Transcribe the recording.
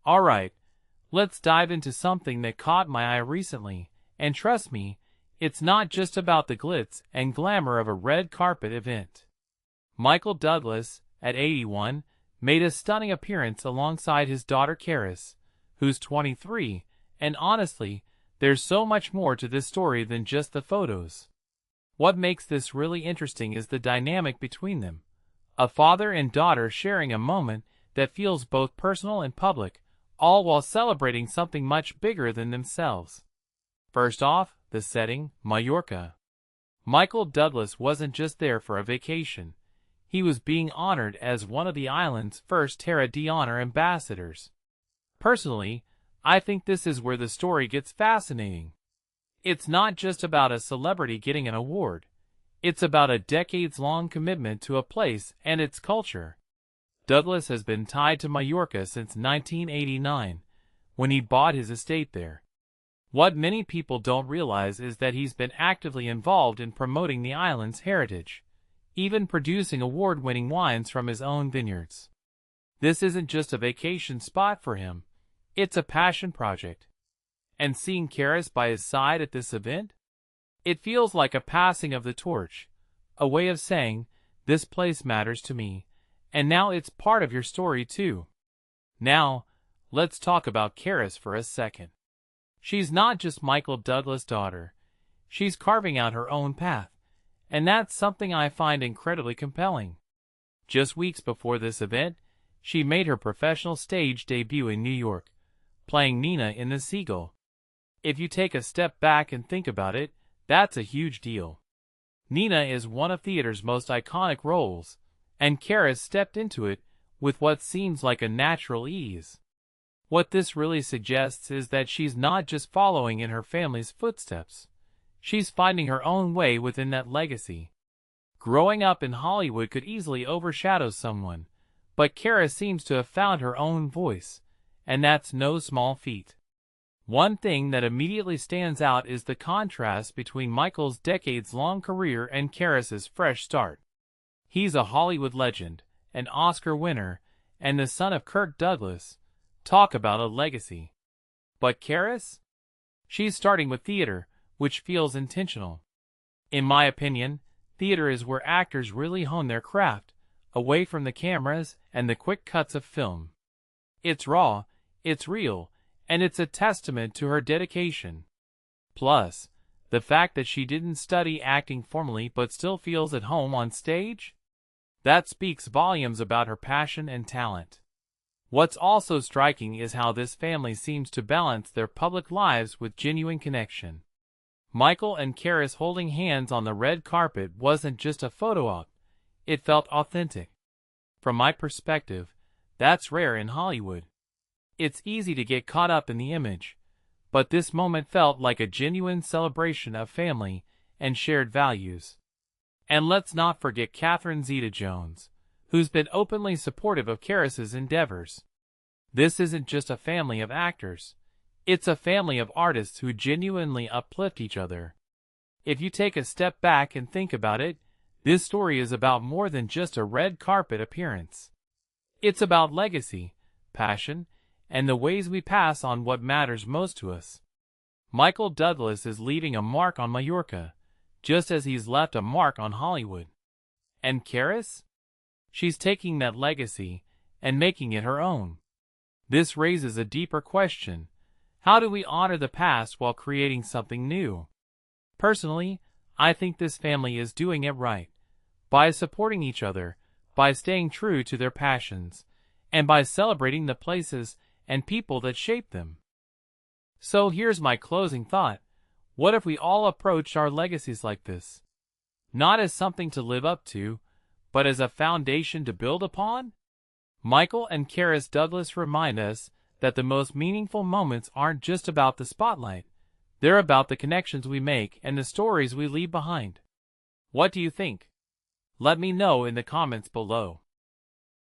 Alright, let's dive into something that caught my eye recently, and trust me, it's not just about the glitz and glamour of a red carpet event. Michael Douglas, at 81, made a stunning appearance alongside his daughter Carys, who's 23, and honestly, there's so much more to this story than just the photos. What makes this really interesting is the dynamic between them. A father and daughter sharing a moment that feels both personal and public, all while celebrating something much bigger than themselves. First off, the setting, Mallorca. Michael Douglas wasn't just there for a vacation. He was being honored as one of the island's first Terra d'Honor ambassadors. Personally, I think this is where the story gets fascinating. It's not just about a celebrity getting an award. It's about a decades-long commitment to a place and its culture. Douglas has been tied to Mallorca since 1989, when he bought his estate there. What many people don't realize is that he's been actively involved in promoting the island's heritage, even producing award-winning wines from his own vineyards. This isn't just a vacation spot for him, it's a passion project. And seeing Carys by his side at this event? It feels like a passing of the torch, a way of saying, this place matters to me, and now it's part of your story too. Now, let's talk about Carys for a second. She's not just Michael Douglas' daughter. She's carving out her own path, and that's something I find incredibly compelling. Just weeks before this event, she made her professional stage debut in New York, playing Nina in the Seagull. If you take a step back and think about it, that's a huge deal. Nina is one of theater's most iconic roles, and Carys stepped into it with what seems like a natural ease. What this really suggests is that she's not just following in her family's footsteps. She's finding her own way within that legacy. Growing up in Hollywood could easily overshadow someone, but Carys seems to have found her own voice, and that's no small feat. One thing that immediately stands out is the contrast between Michael's decades-long career and Carys's fresh start. He's a Hollywood legend, an Oscar winner, and the son of Kirk Douglas. Talk about a legacy. But Carys? She's starting with theater, which feels intentional. In my opinion, theater is where actors really hone their craft, away from the cameras and the quick cuts of film. It's raw, it's real, and it's a testament to her dedication. Plus, the fact that she didn't study acting formally but still feels at home on stage? That speaks volumes about her passion and talent. What's also striking is how this family seems to balance their public lives with genuine connection. Michael and Carys holding hands on the red carpet wasn't just a photo op, it felt authentic. From my perspective, that's rare in Hollywood. It's easy to get caught up in the image, but this moment felt like a genuine celebration of family and shared values. And let's not forget Catherine Zeta-Jones, who's been openly supportive of Carys's endeavors. This isn't just a family of actors. It's a family of artists who genuinely uplift each other. If you take a step back and think about it, this story is about more than just a red carpet appearance. It's about legacy, passion, and the ways we pass on what matters most to us. Michael Douglas is leaving a mark on Mallorca, just as he's left a mark on Hollywood. And Carys? She's taking that legacy and making it her own. This raises a deeper question. How do we honor the past while creating something new? Personally, I think this family is doing it right. By supporting each other, by staying true to their passions, and by celebrating the places and people that shape them. So here's my closing thought. What if we all approached our legacies like this? Not as something to live up to, but as a foundation to build upon? Michael and Carys Douglas remind us that the most meaningful moments aren't just about the spotlight. They're about the connections we make and the stories we leave behind. What do you think? Let me know in the comments below.